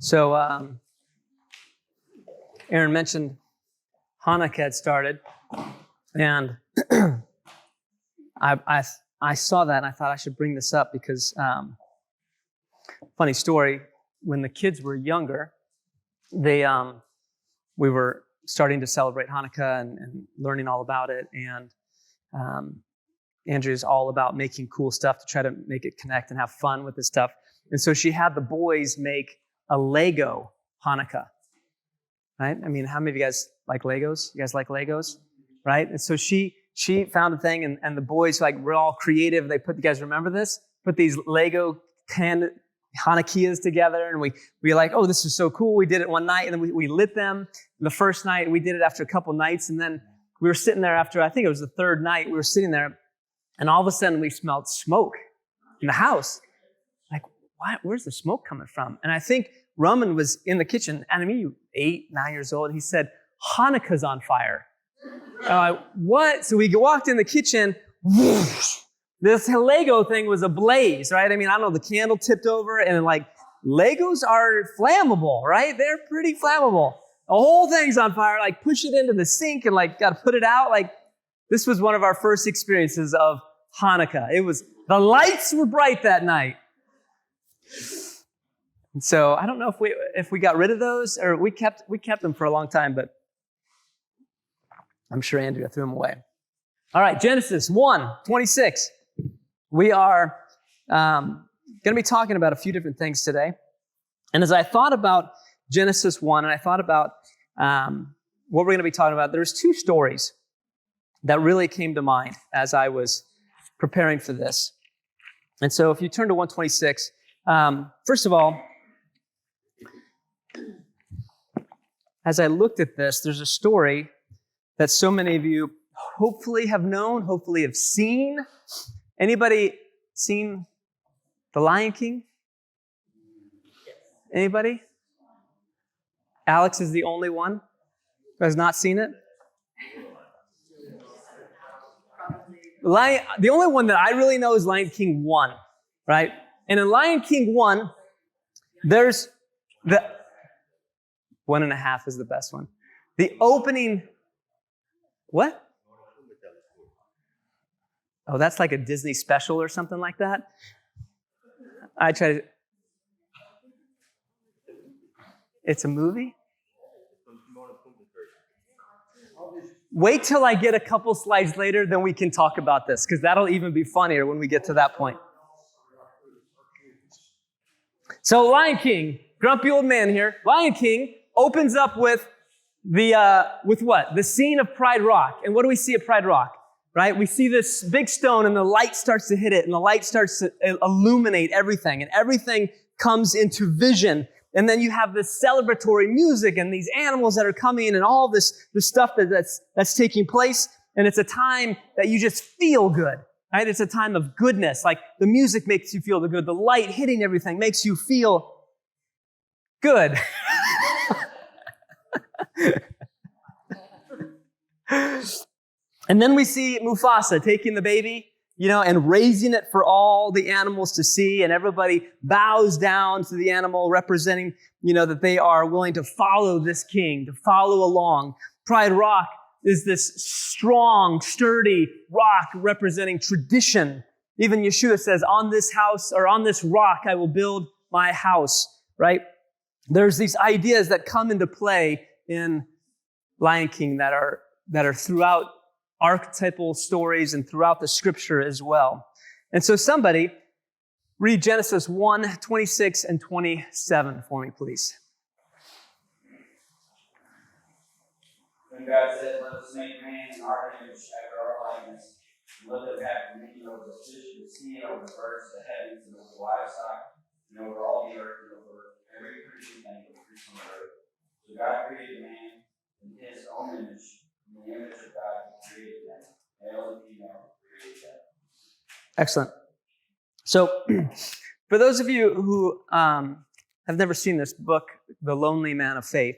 So Aaron mentioned Hanukkah had started, and I saw that and I thought I should bring this up because, funny story, when the kids were younger, we were starting to celebrate Hanukkah and learning all about it, and Andrea's all about making cool stuff to try to make it connect and have fun with this stuff. And so she had the boys make a Lego Hanukkah, right? I mean, how many of you guys like Legos? You guys like Legos, right? And so she found a thing, and the boys were all creative. They put, you guys remember this? Put these Lego Hanukkahs together, and we were like, oh, this is so cool. We did it one night, and then we lit them. The first night, we did it after a couple nights, and then we were sitting there after, I think it was the third night, we were sitting there, and all of a sudden we smelled smoke in the house. Like, what? Where's the smoke coming from? And I think Roman was in the kitchen, and I mean, you 8, 9 years old, he said, Hanukkah's on fire. What? So we walked in the kitchen, whoosh, this Lego thing was ablaze, right? I mean, I don't know, the candle tipped over, and Legos are flammable, right? They're pretty flammable. The whole thing's on fire, push it into the sink and got to put it out. This was one of our first experiences of Hanukkah. The lights were bright that night. And so I don't know if we got rid of those or we kept them for a long time, but I'm sure Andrea threw them away. All right, Genesis 1:26. We are going to be talking about a few different things today. And as I thought about Genesis 1 and I thought about what we're going to be talking about, there's 2 stories that really came to mind as I was preparing for this. And so if you turn to 126, first of all, as I looked at this, there's a story that so many of you hopefully have known, hopefully have seen. Anybody seen The Lion King? Anybody? Alex is the only one who has not seen it. The only one that I really know is Lion King 1, right? And in Lion King 1, there's the 1.5 is the best one. The opening, what? Oh, that's like a Disney special or something like that. I try to. It's a movie? Wait till I get a couple slides later, then we can talk about this, because that'll even be funnier when we get to that point. So Lion King, grumpy old man here. Lion King opens up with with what? The scene of Pride Rock. And what do we see at Pride Rock? Right? We see this big stone and the light starts to hit it and the light starts to illuminate everything and everything comes into vision. And then you have this celebratory music and these animals that are coming in and all this stuff that's taking place. And it's a time that you just feel good, right? It's a time of goodness. The music makes you feel good. The light hitting everything makes you feel good. And then we see Mufasa taking the baby, and raising it for all the animals to see, and everybody bows down to the animal, representing, that they are willing to follow this king, to follow along. Pride Rock is this strong, sturdy rock representing tradition. Even Yeshua says, on this house, or on this rock, I will build my house, right? There's these ideas that come into play in Lion King that are throughout archetypal stories and throughout the scripture as well. And so somebody read Genesis 1:26 and 27 for me, please. When God said, let us make man in our image after our likeness, and let them have dominion over the fish of the sea, and over the birds of the heavens, and over the livestock, and over all the earth, and over every creeping thing that creeps on the earth. So God created man in his own image. In the image of God, he created them. Male and female created them. Excellent. So, for those of you who have never seen this book, The Lonely Man of Faith,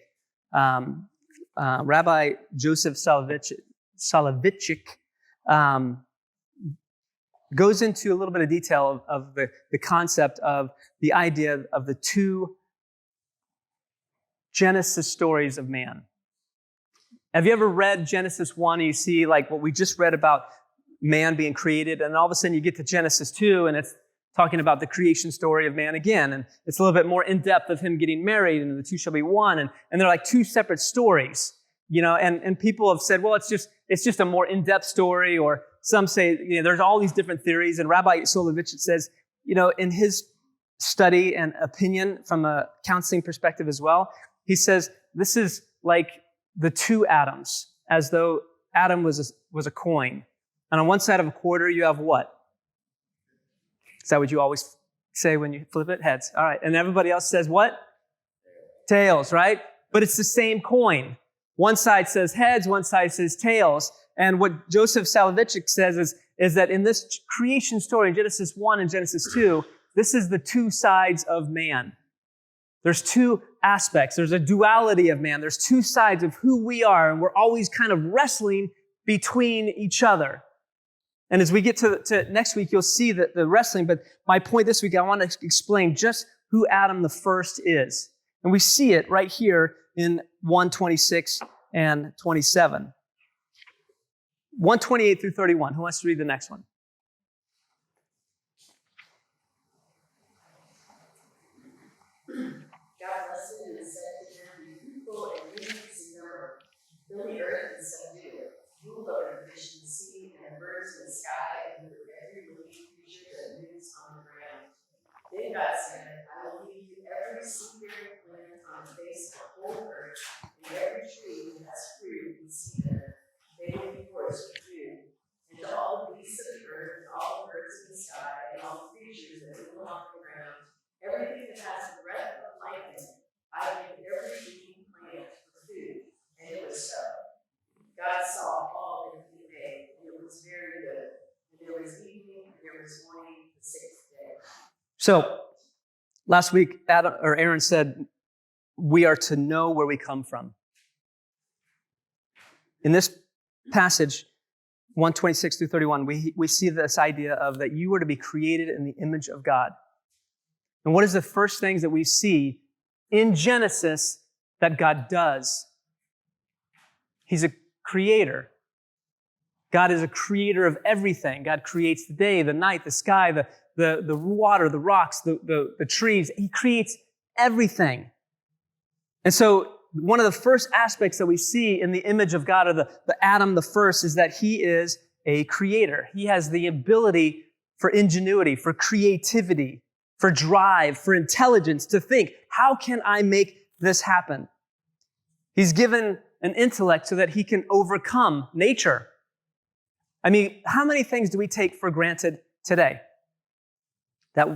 Rabbi Joseph Soloveitchik goes into a little bit of detail of the concept of the idea of the 2 Genesis stories of man. Have you ever read Genesis 1 and you see like what we just read about man being created, and all of a sudden you get to Genesis 2 and it's talking about the creation story of man again, and it's a little bit more in-depth of him getting married and the two shall be one, and they're like two separate stories, and people have said, well, it's just a more in-depth story, or some say, there's all these different theories, and Rabbi Soloveitchik says, in his study and opinion from a counseling perspective as well, he says this is like the two Adams, as though Adam was a coin. And on one side of a quarter, you have what? Is that what you always say when you flip it? Heads. All right. And everybody else says what? Tails, right? But it's the same coin. One side says heads, one side says tails. And what Joseph Soloveitchik says is that in this creation story, in Genesis 1 and Genesis 2, this is the two sides of man. There's two aspects. There's a duality of man. There's two sides of who we are, and we're always kind of wrestling between each other. And as we get to next week, you'll see the wrestling. But my point this week, I want to explain just who Adam the first is. And we see it right here in 1:26 and 27. 1:28 through 31. Who wants to read the next one? God blessed him and said to him, "Be fruitful and increase in number, fill the earth and subdue it, rule over the fish in the sea and the birds in the sky and over every living creature that moves on the ground." Then God said, "I will give you every seed-bearing plant on the face of the whole earth, and every tree that has fruit in season. They will be yours for food. And to all the beasts of the earth, and all the birds in the sky, and all the creatures that move off the ground, everything that has the breath of life in it, I give every living plant for food." And it was so. God saw all that he made, and it was very good. And there was evening, and there was morning, the sixth day. So last week, Aaron said, we are to know where we come from. In this passage, 1:26 through 31, we see this idea of that you were to be created in the image of God. And what is the first things that we see in Genesis that God does? He's a creator. God is a creator of everything. God creates the day, the night, the sky, the water, the rocks, the trees. He creates everything. And so one of the first aspects that we see in the image of God, or the Adam the first, is that he is a creator. He has the ability for ingenuity, for creativity, for drive, for intelligence, to think, how can I make this happen? He's given an intellect so that he can overcome nature. I mean, how many things do we take for granted today that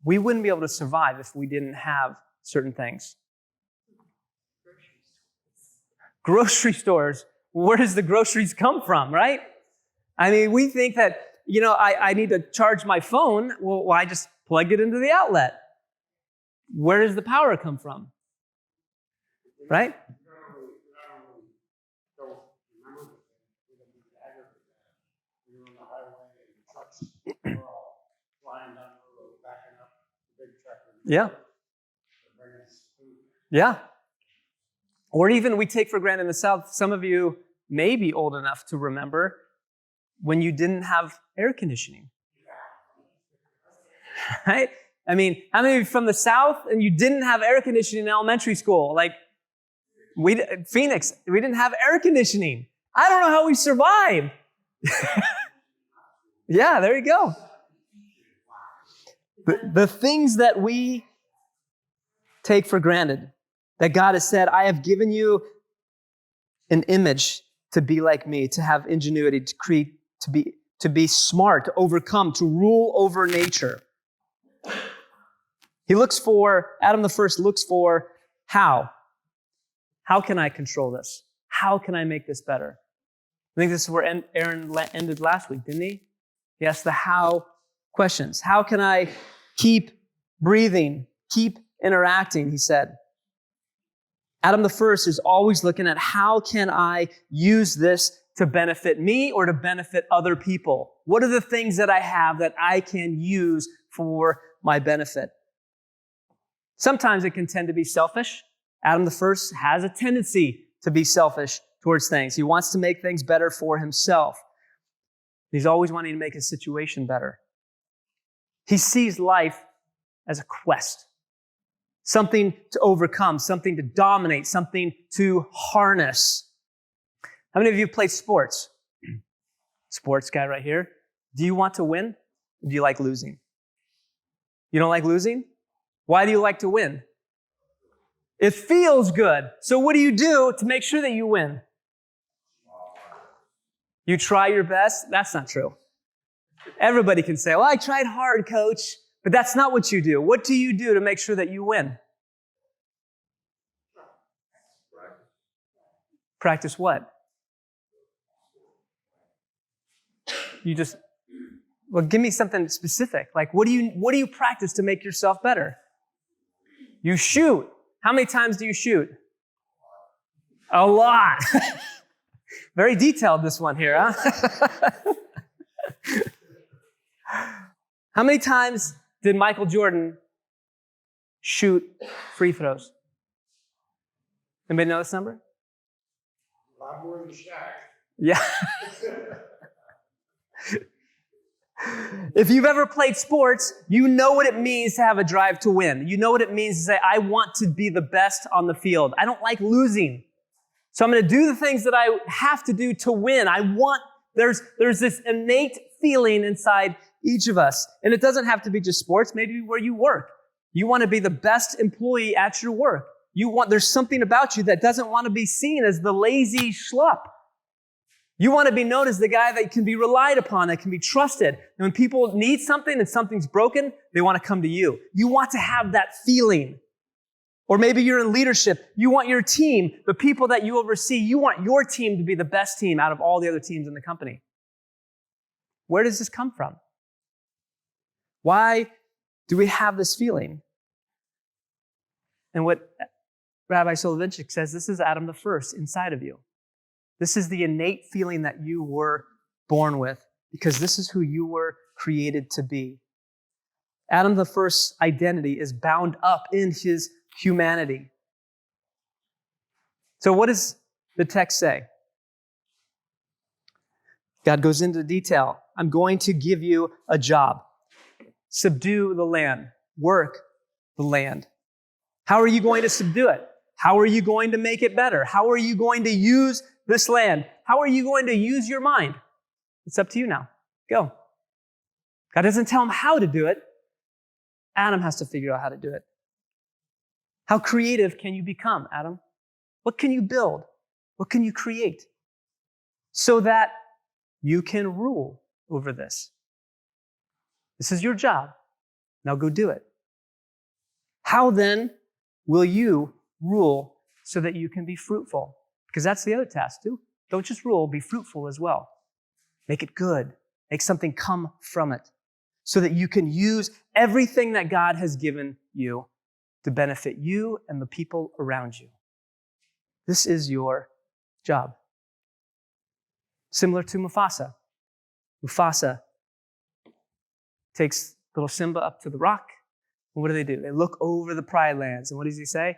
we wouldn't be able to survive if we didn't have certain things? Grocery stores. Where does the groceries come from, right? I mean, we think that, I need to charge my phone. Well, I just plug it into the outlet. Where does the power come from? Right? Yeah. Yeah. Or even we take for granted in the South, some of you may be old enough to remember when you didn't have air conditioning. Right? I mean, how many of you from the South and you didn't have air conditioning in elementary school? Like, Phoenix, we didn't have air conditioning. I don't know how we survived. Yeah, there you go. The things that we take for granted, that God has said, I have given you an image to be like me, to have ingenuity, to create, to be smart, to overcome, to rule over nature. Adam the first looks for how. How can I control this? How can I make this better? I think this is where Aaron ended last week, didn't he? He asked the how questions. How can I keep breathing, keep interacting, he said. Adam the first is always looking at how can I use this to benefit me or to benefit other people? What are the things that I have that I can use for my benefit? Sometimes it can tend to be selfish. Adam the first has a tendency to be selfish towards things. He wants to make things better for himself. He's always wanting to make his situation better. He sees life as a quest, something to overcome, something to dominate, something to harness. How many of you played sports? Sports guy right here. Do you want to win? Or do you like losing? You don't like losing? Why do you like to win? It feels good. So what do you do to make sure that you win? You try your best? That's not true. Everybody can say, well, I tried hard, coach. But that's not what you do. What do you do to make sure that you win? Practice what? Well, give me something specific. Like, what do you practice to make yourself better? You shoot. How many times do you shoot? A lot. Very detailed, this one here, huh? How many times did Michael Jordan shoot free throws? Anybody know this number? A lot more than Shaq. Yeah. If you've ever played sports, you know what it means to have a drive to win. You know what it means to say, I want to be the best on the field. I don't like losing. So I'm going to do the things that I have to do to win. There's this innate feeling inside each of us. And it doesn't have to be just sports, maybe where you work. You want to be the best employee at your work. There's something about you that doesn't want to be seen as the lazy schlup. You want to be known as the guy that can be relied upon, that can be trusted. And when people need something and something's broken, they want to come to you. You want to have that feeling. Or maybe you're in leadership. You want your team, the people that you oversee, you want your team to be the best team out of all the other teams in the company. Where does this come from? Why do we have this feeling? And what Rabbi Soloveitchik says, this is Adam the first inside of you. This is the innate feeling that you were born with because this is who you were created to be. Adam the first's identity is bound up in his humanity. So what does the text say? God goes into detail. I'm going to give you a job. Subdue the land. Work the land. How are you going to subdue it? How are you going to make it better? How are you going to use this land? How are you going to use your mind? It's up to you now. Go. God doesn't tell him how to do it. Adam has to figure out how to do it. How creative can you become, Adam? What can you build? What can you create? So that you can rule over this. This is your job. Now go do it. How then will you rule so that you can be fruitful? Because that's the other task too. Don't just rule, be fruitful as well. Make it good. Make something come from it so that you can use everything that God has given you to benefit you and the people around you. This is your job. Similar to Mufasa. Mufasa takes little Simba up to the rock. And what do? They look over the Pride Lands. And what does he say?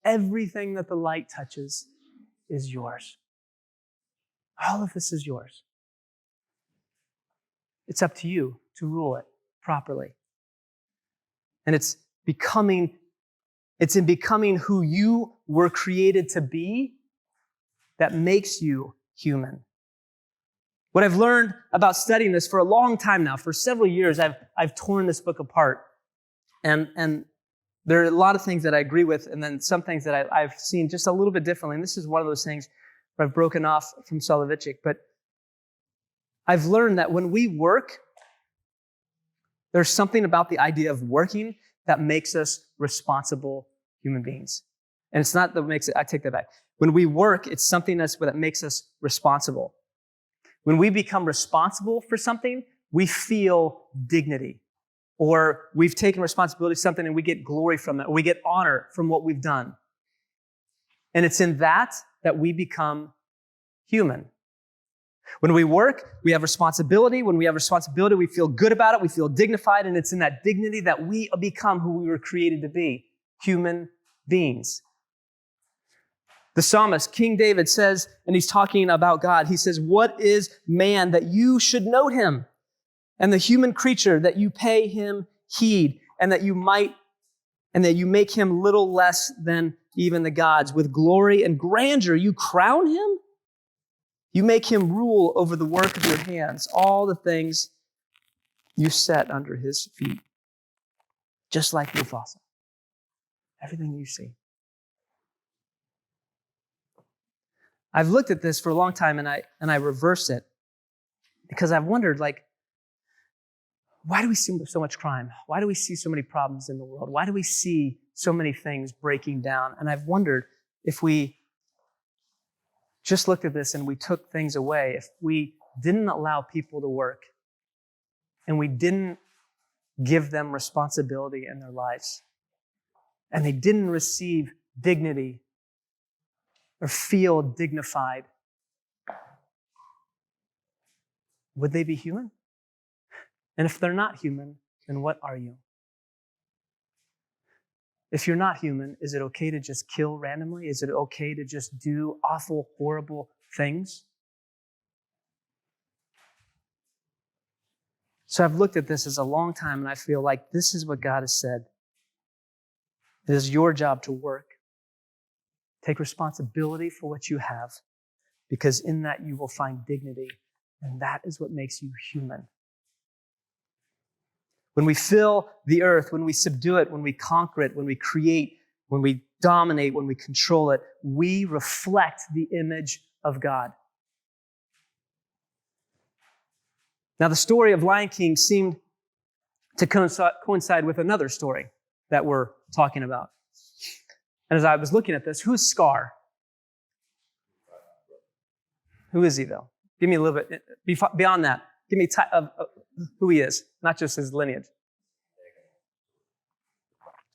Everything that the light touches is yours. All of this is yours. It's up to you to rule it properly. And it's in becoming who you were created to be that makes you human. What I've learned about studying this for a long time now, for several years, I've torn this book apart. And there are a lot of things that I agree with, and then some things that I've seen just a little bit differently. And this is one of those things where I've broken off from Soloveitchik. But I've learned that when we work, there's something about the idea of working that makes us responsible human beings. And it's not that makes it, I take that back. When we work, it's something that makes us responsible. When we become responsible for something, we feel dignity. Or we've taken responsibility for something and we get glory from it, or we get honor from what we've done. And it's in that we become human. When we work, we have responsibility. When we have responsibility, we feel good about it. We feel dignified. And it's in that dignity that we become who we were created to be, human beings. The psalmist, King David, says, and he's talking about God, he says, "What is man that you should note him? And the human creature that you pay him heed, and that you make him little less than even the gods. With glory and grandeur you crown him. You make him rule over the work of your hands, all the things you set under his feet." Just like Mufasa. Everything you see. I've looked at this for a long time and I reverse it because I've wondered, like, why do we see so much crime? Why do we see so many problems in the world? Why do we see so many things breaking down? And I've wondered if we just looked at this and we took things away, if we didn't allow people to work and we didn't give them responsibility in their lives and they didn't receive dignity or feel dignified, would they be human? And if they're not human, then what are you? If you're not human, is it okay to just kill randomly? Is it okay to just do awful, horrible things? So I've looked at this as a long time, and I feel like this is what God has said. It is your job to work. Take responsibility for what you have, because in that you will find dignity, and that is what makes you human. When we fill the earth, when we subdue it, when we conquer it, when we create, when we dominate, when we control it, we reflect the image of God. Now, the story of Lion King seemed to coincide with another story that we're talking about. And as I was looking at this, who's Scar? Who is he, though? Give me a little bit, beyond that, give me who he is, not just his lineage.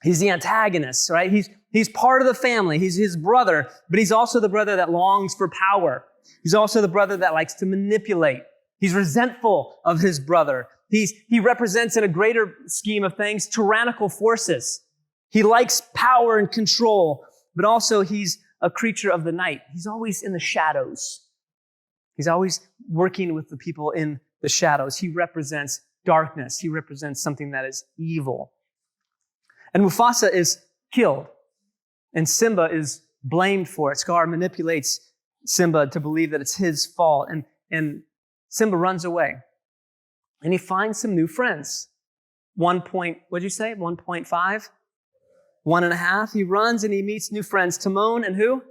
He's the antagonist, right? He's part of the family. He's his brother, but he's also the brother that longs for power. He's also the brother that likes to manipulate. He's resentful of his brother. He represents, in a greater scheme of things, tyrannical forces. He likes power and control, but also he's a creature of the night. He's always in the shadows. He's always working with the people in the shadows. He represents darkness. He represents something that is evil. And Mufasa is killed, and Simba is blamed for it. Scar manipulates Simba to believe that it's his fault, and Simba runs away. And he finds some new friends. 1.5? 1.5. He runs and he meets new friends. Timon and who?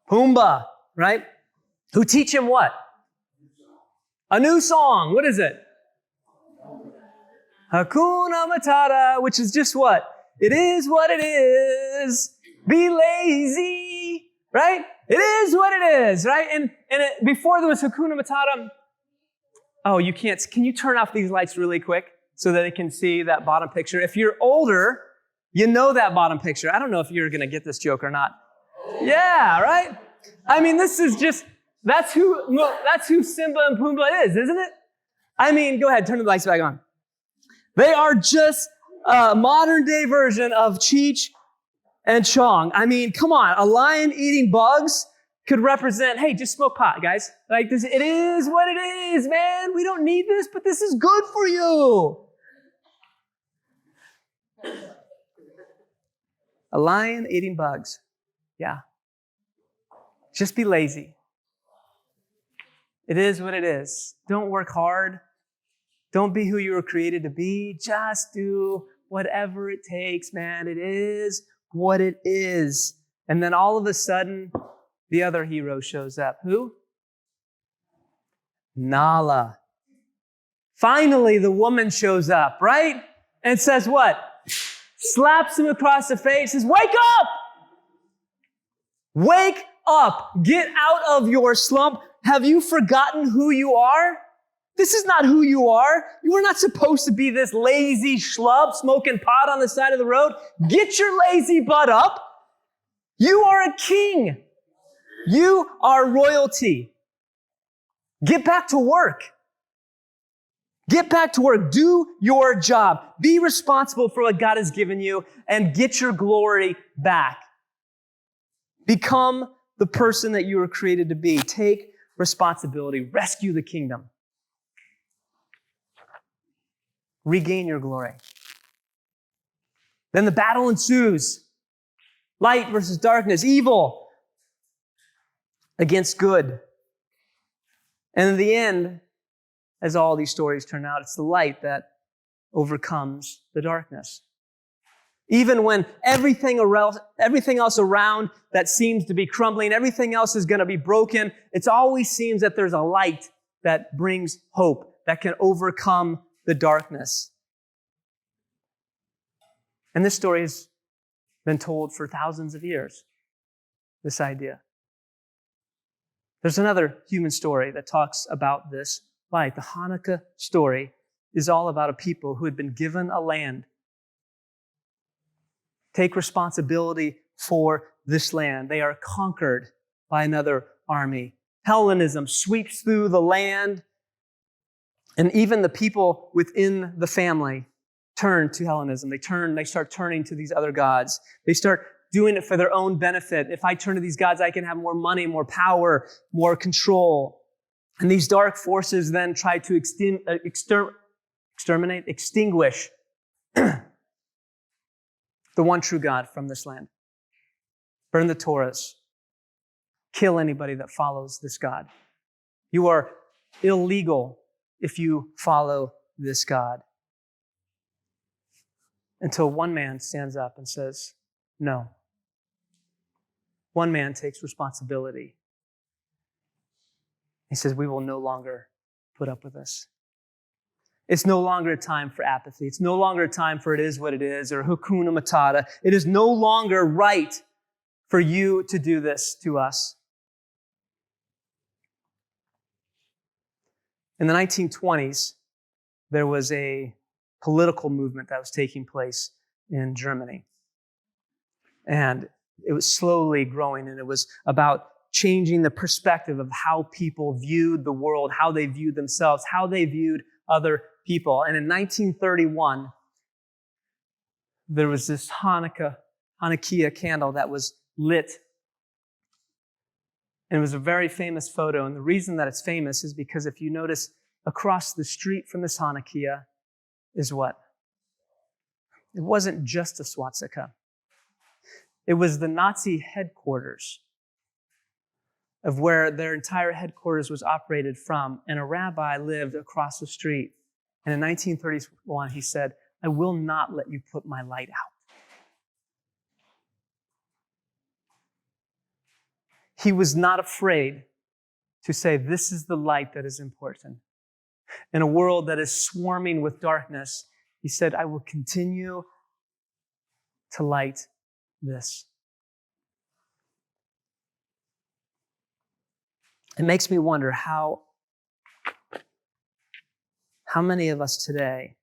Pumbaa, right? Who teach him what? A new song. What is it? Hakuna Matata, which is just what? It is what it is. Be lazy, right? It is what it is, right? And before there was Hakuna Matata, oh, you can't. Can you turn off these lights really quick so that they can see that bottom picture? If you're older, you know that bottom picture. I don't know if you're going to get this joke or not. Yeah, right? I mean, this is just, that's who Simba and Pumbaa is, isn't it? I mean, go ahead, turn the lights back on. They are just a modern day version of Cheech and Chong. I mean, come on, a lion eating bugs could represent, hey, just smoke pot, guys. Like this, it is what it is, man. We don't need this, but this is good for you. A lion eating bugs. Yeah. Just be lazy. It is what it is. Don't work hard. Don't be who you were created to be. Just do whatever it takes, man. It is what it is. And then all of a sudden, the other hero shows up. Who? Nala. Finally, the woman shows up, right? And says what? Slaps him across the face, says, wake up! Wake up! Get out of your slump. Have you forgotten who you are? This is not who you are. You are not supposed to be this lazy schlub smoking pot on the side of the road. Get your lazy butt up. You are a king. You are royalty. Get back to work. Get back to work. Do your job. Be responsible for what God has given you and get your glory back. Become the person that you were created to be. Take responsibility. Rescue the kingdom. Regain your glory. Then the battle ensues. Light versus darkness. Evil against good. And in the end, as all these stories turn out, it's the light that overcomes the darkness. Even when everything else around that seems to be crumbling, everything else is going to be broken, it always seems that there's a light that brings hope, that can overcome the darkness. And this story has been told for thousands of years, this idea. There's another human story that talks about this light. The Hanukkah story is all about a people who had been given a land. Take responsibility for this land. They are conquered by another army. Hellenism sweeps through the land, and even the people within the family turn to Hellenism. They start turning to these other gods. They start doing it for their own benefit. If I turn to these gods, I can have more money, more power, more control. And these dark forces then try to extinguish the one true God from this land. Burn the Torahs. Kill anybody that follows this God. You are illegal if you follow this God. Until one man stands up and says, no. One man takes responsibility. He says, we will no longer put up with this. It's no longer a time for apathy. It's no longer a time for it is what it is or Hakuna Matata. It is no longer right for you to do this to us. In the 1920s, there was a political movement that was taking place in Germany. And it was slowly growing, and it was about changing the perspective of how people viewed the world, how they viewed themselves, how they viewed other people. And in 1931, there was this Hanukkah candle that was lit. And it was a very famous photo. And the reason that it's famous is because if you notice across the street from this Hanukkah is what? It wasn't just a swastika. It was the Nazi headquarters of where their entire headquarters was operated from. And a rabbi lived across the street. And in 1931, he said, I will not let you put my light out. He was not afraid to say, this is the light that is important. In a world that is swarming with darkness, he said, I will continue to light this. It makes me wonder how many of us today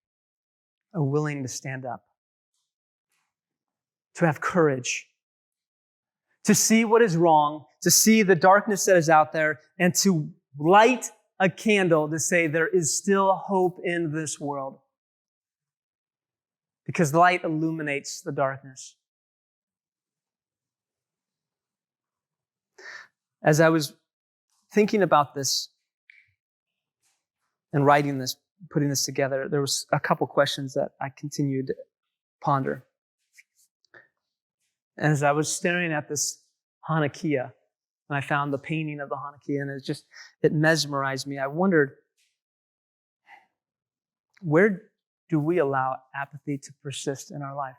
are willing to stand up, to have courage, to see what is wrong, to see the darkness that is out there, and to light a candle to say there is still hope in this world. Because light illuminates the darkness. As I was thinking about this and writing this, putting this together, there was a couple questions that I continued to ponder. And as I was staring at this Hanukkah, and I found the painting of the Hanukkah, and it mesmerized me. I wondered, where do we allow apathy to persist in our life?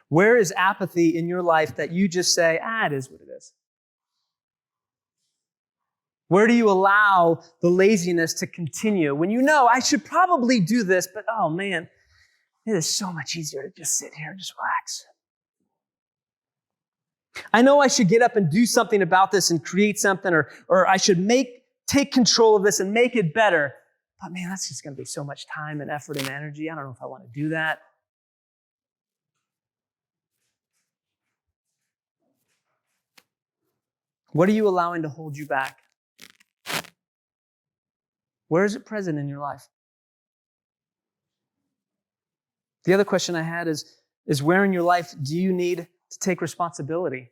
Where is apathy in your life that you just say, it is what it is? Where do you allow the laziness to continue when you know I should probably do this, but oh man, it is so much easier to just sit here and just relax. I know I should get up and do something about this and create something, or I should take control of this and make it better. But man, that's just going to be so much time and effort and energy. I don't know if I want to do that. What are you allowing to hold you back? Where is it present in your life? The other question I had is, is where in your life do you need to take responsibility?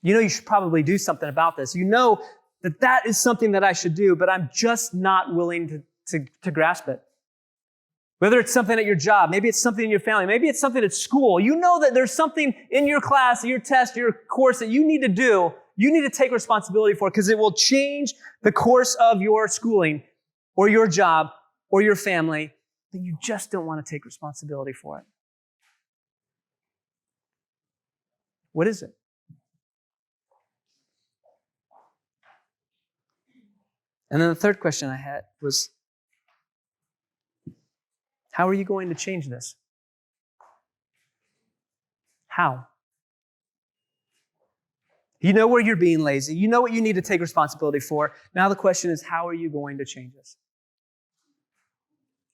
You know you should probably do something about this. You know that is something that I should do, but I'm just not willing to grasp it. Whether it's something at your job, maybe it's something in your family, maybe it's something at school. You know that there's something in your class, your test, your course that you need to do. You need to take responsibility for it because it will change the course of your schooling or your job or your family, but you just don't want to take responsibility for it. What is it? And then the third question I had was, how are you going to change this? How? You know where you're being lazy. You know what you need to take responsibility for. Now the question is, how are you going to change this?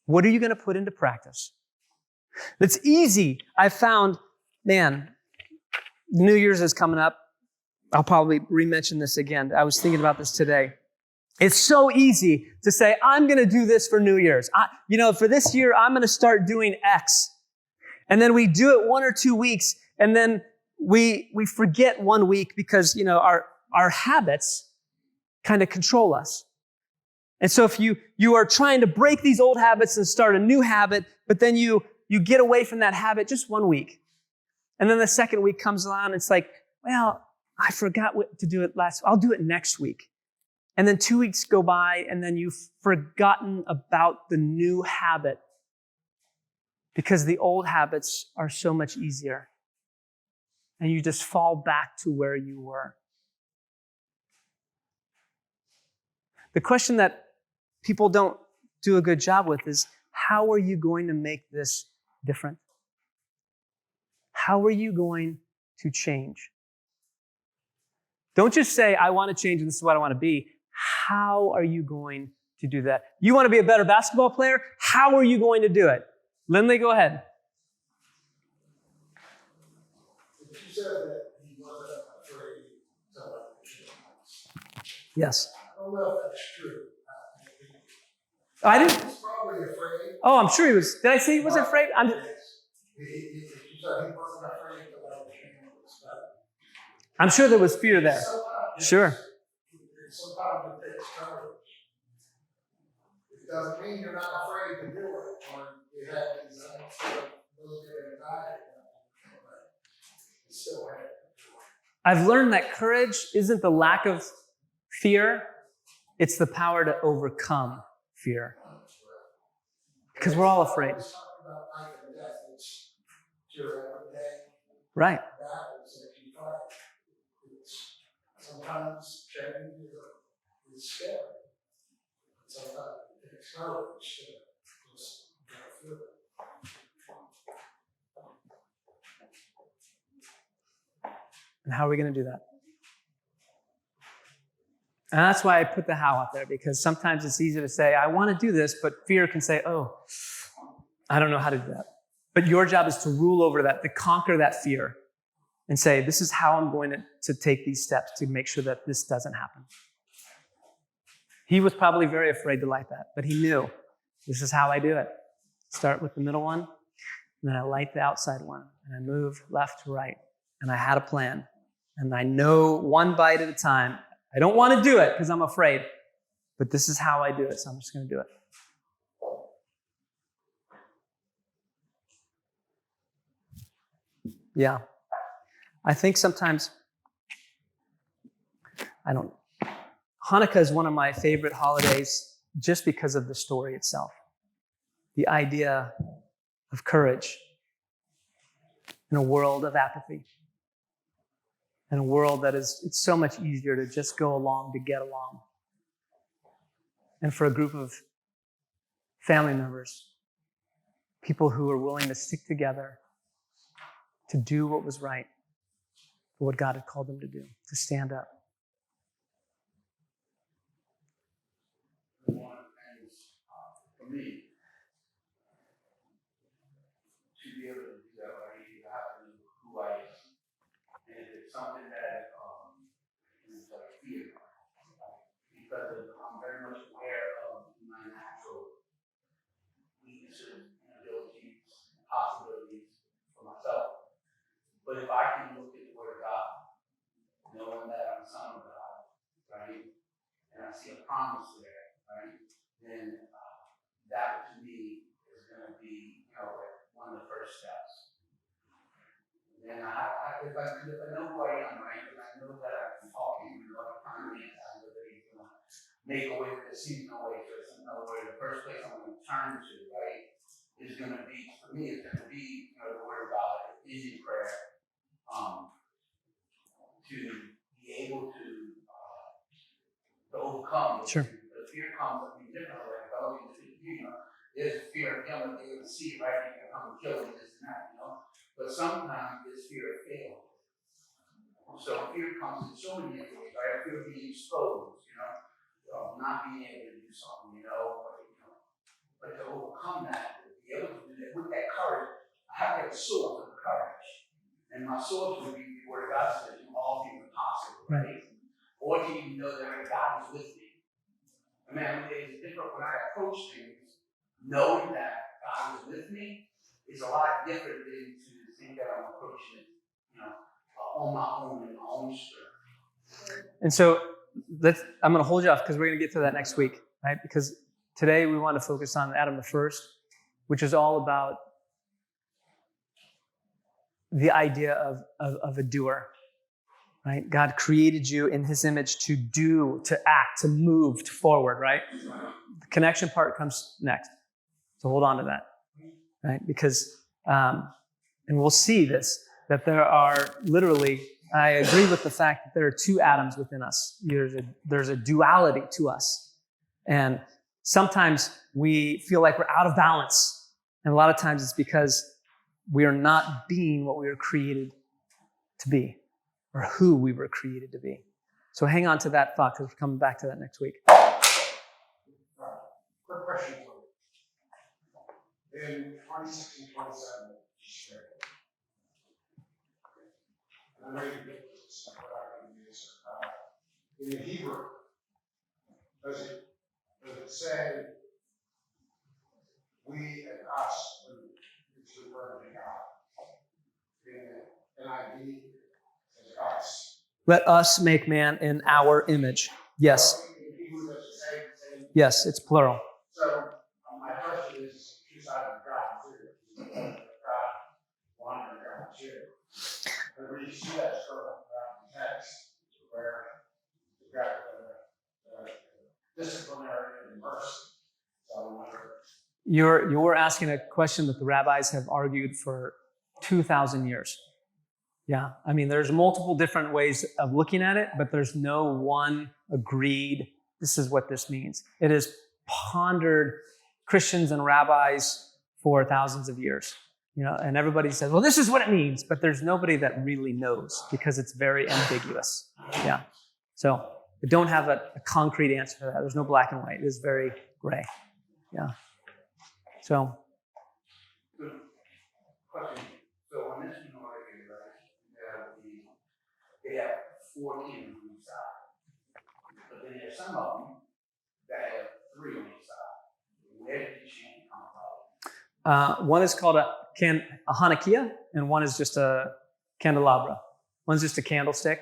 What are you going to put into practice? It's easy. I found, man, New Year's is coming up. I'll probably re-mention this again. I was thinking about this today. It's so easy to say, I'm going to do this for New Year's. For this year, I'm going to start doing X. And then we do it 1 or 2 weeks, and then we forget 1 week because, our habits kind of control us. And so if you are trying to break these old habits and start a new habit, but then you get away from that habit just 1 week. And then the second week comes along, and it's like, well, I forgot what to do it I'll do it next week. And then 2 weeks go by, and then you've forgotten about the new habit because the old habits are so much easier. And you just fall back to where you were. The question that people don't do a good job with is, how are you going to make this different? How are you going to change? Don't just say, I want to change and this is what I want to be. How are you going to do that? You want to be a better basketball player? How are you going to do it? Lindley, go ahead. You said that he wasn't afraid to let the change. Yes. I don't know if that's true. I didn't. He's probably afraid. Oh, I'm sure he was. Did I say he wasn't afraid? Yes. You said he wasn't afraid to let the change. I'm sure there was fear there. Sure. Sometimes it takes courage. It doesn't mean you're not afraid to do it, or you have these military anxiety. You still have to do it. I've learned that courage isn't the lack of fear, it's the power to overcome fear. Because we're all afraid. It's talking about life and death. It's your everyday Right. battles that you fight. Sometimes change is scary. Sometimes it takes courage to just go through it. And how are we going to do that? And that's why I put the how out there, because sometimes it's easy to say, I want to do this, but fear can say, oh, I don't know how to do that. But your job is to rule over that, to conquer that fear and say, this is how I'm going to take these steps to make sure that this doesn't happen. He was probably very afraid to light that, but he knew, this is how I do it. Start with the middle one, and then I light the outside one, and I move left to right, and I had a plan, and I know one bite at a time. I don't want to do it because I'm afraid, but this is how I do it, so I'm just going to do it. Yeah. I think sometimes, Hanukkah is one of my favorite holidays just because of the story itself. The idea of courage in a world of apathy. In a world that it's so much easier to just go along to get along. And for a group of family members, people who are willing to stick together to do what was right, for what God had called them to do, to stand up. One of the things for me, to be able to do that, I need to have to know who I am. And if it's something that is like fear, because I'm very much aware of my natural weaknesses and abilities, how because if I know who I am, right, and I know that I can talk to you, you know, I find me, I know that he's gonna make a way that there seems no way, so there's no way. The first place I'm gonna turn to, right, is gonna be, for me, it's gonna be, you know, the word of God, is in prayer, to be able to overcome. Sure. The fear comes, I mean, different, like, oh, you know, there's fear of him that they're gonna see, right, and come and kill him, this and that, you know, but sometimes there's fear of failure. So fear comes in so many different ways, right? Fear of being exposed, you know, not being able to do something, you know, but to overcome that, to be able to do that with that courage, I have to have a source of courage. And my source would be the word of God says, all things are possible, right? Or to even know that God is with me. I mean, it's different when I approach things, knowing that God is with me is a lot different than to think that I'm approaching it, you know, on my own, in my own strength. And so I'm going to hold you off because we're going to get to that next week, right? Because today we want to focus on Adam the first, which is all about the idea of a doer, right? God created you in his image to do, to act, to move forward, right? The connection part comes next. So hold on to that, right? Because, and we'll see this, that there are literally, I agree with the fact that there are two Adams within us. There's a duality to us. And sometimes we feel like we're out of balance. And a lot of times it's because we are not being what we were created to be, or who we were created to be. So hang on to that thought, because we're coming back to that next week. Quick question for you. In 26 and 27, I know you get this, but I can use in the Hebrew, does it say we and us when it's referring to God? In NIV, says us. Let us make man in our image. Yes. In Hebrew, does it say? Yes, it's plural. So my question is two sides of God too. God, one and God two. And we see that sort of around the text where you've got disciplinary and mercy. So I wonder. You're asking a question that the rabbis have argued for 2,000 years. Yeah, I mean, there's multiple different ways of looking at it, but there's no one agreed, this is what this means. It has pondered Christians and rabbis for thousands of years. You know, and everybody says, well, this is what it means, but there's nobody that really knows because it's very ambiguous. Yeah. So I don't have a concrete answer for that. There's no black and white. It is very gray. Yeah. So. Good question. So on this minority, right, they have 4 kingdoms on each side. But then there's some of them that have 3 on each side. Where did the change come from? One is called a Hanukkah, and one is just a candelabra. One's just a candlestick,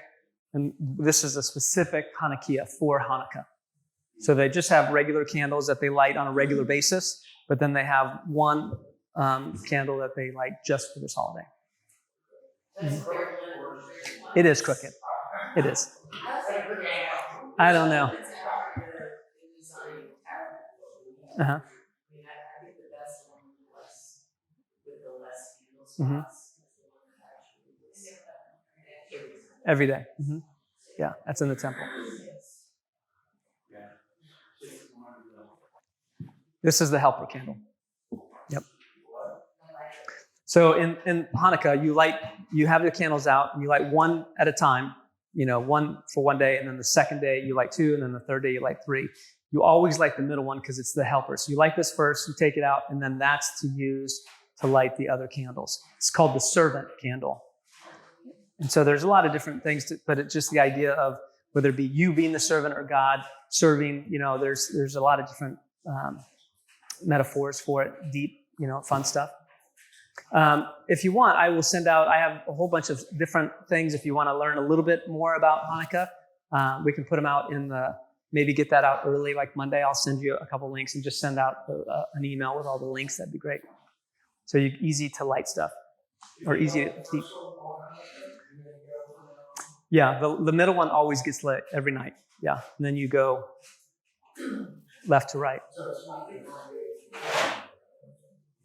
and this is a specific Hanukkah for Hanukkah. So they just have regular candles that they light on a regular basis, but then they have one candle that they light just for this holiday. It is crooked. It is. I don't know. Uh-huh. Mm-hmm. Every day. Mm-hmm. Yeah, that's in the temple. This is the helper candle. Yep. So in Hanukkah, you have the candles out, and you light one at a time. You know, one for one day, and then the second day you light 2, and then the third day you light 3. You always light the middle one because it's the helper. So you light this first, you take it out, and then that's to use to light the other candles. It's called the servant candle. And so there's a lot of different things, but it's just the idea of whether it be you being the servant or God serving, you know, there's a lot of different metaphors for it, deep, you know, fun stuff. If you want, I will send out, I have a whole bunch of different things if you want to learn a little bit more about Hanukkah. We can put them out maybe get that out early, like Monday. I'll send you a couple links and just send out an email with all the links. That'd be great. So easy to light stuff, or easy to keep. Yeah, the middle one always gets lit every night. Yeah, and then you go left to right. So it's not the only,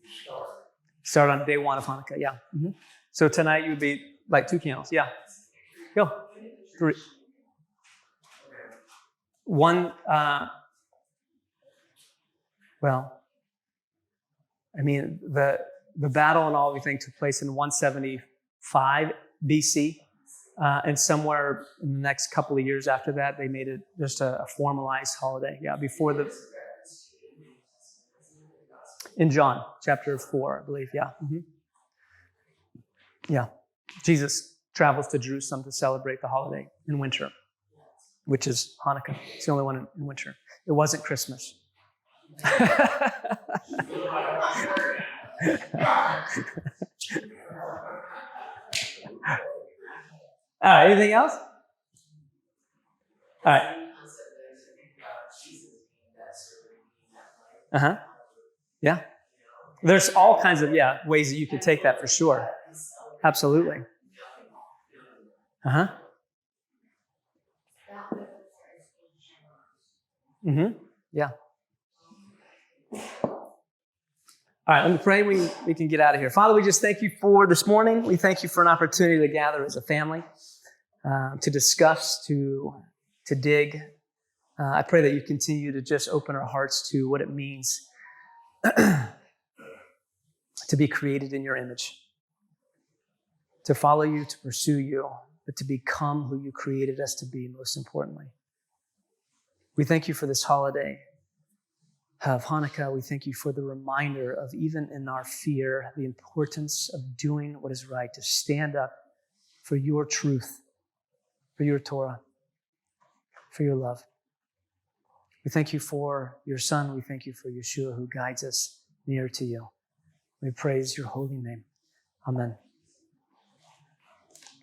you start. Start on day 1 of Hanukkah. Yeah. So tonight you would be like 2 candles. Yeah. Go. 3. 1. Well, I mean the battle and all everything took place in 175 BC. And somewhere in the next couple of years after that, they made it just a formalized holiday. Yeah, before in John chapter 4, I believe. Yeah. Yeah. Jesus travels to Jerusalem to celebrate the holiday in winter, which is Hanukkah. It's the only one in winter. It wasn't Christmas. All right, anything else? All right. Uh-huh. Yeah. There's all kinds of, ways that you can take that for sure. Absolutely. Uh-huh. Yeah. All right, let me pray. We can get out of here. Father, we just thank you for this morning. We thank you for an opportunity to gather as a family, to discuss, to dig. I pray that you continue to just open our hearts to what it means to be created in your image, to follow you, to pursue you, but to become who you created us to be, most importantly. We thank you for this holiday of Hanukkah. We thank you for the reminder of, even in our fear, the importance of doing what is right, to stand up for your truth, for your Torah, for your love. We thank you for your Son. We thank you for Yeshua, who guides us near to you. We praise your holy name. Amen.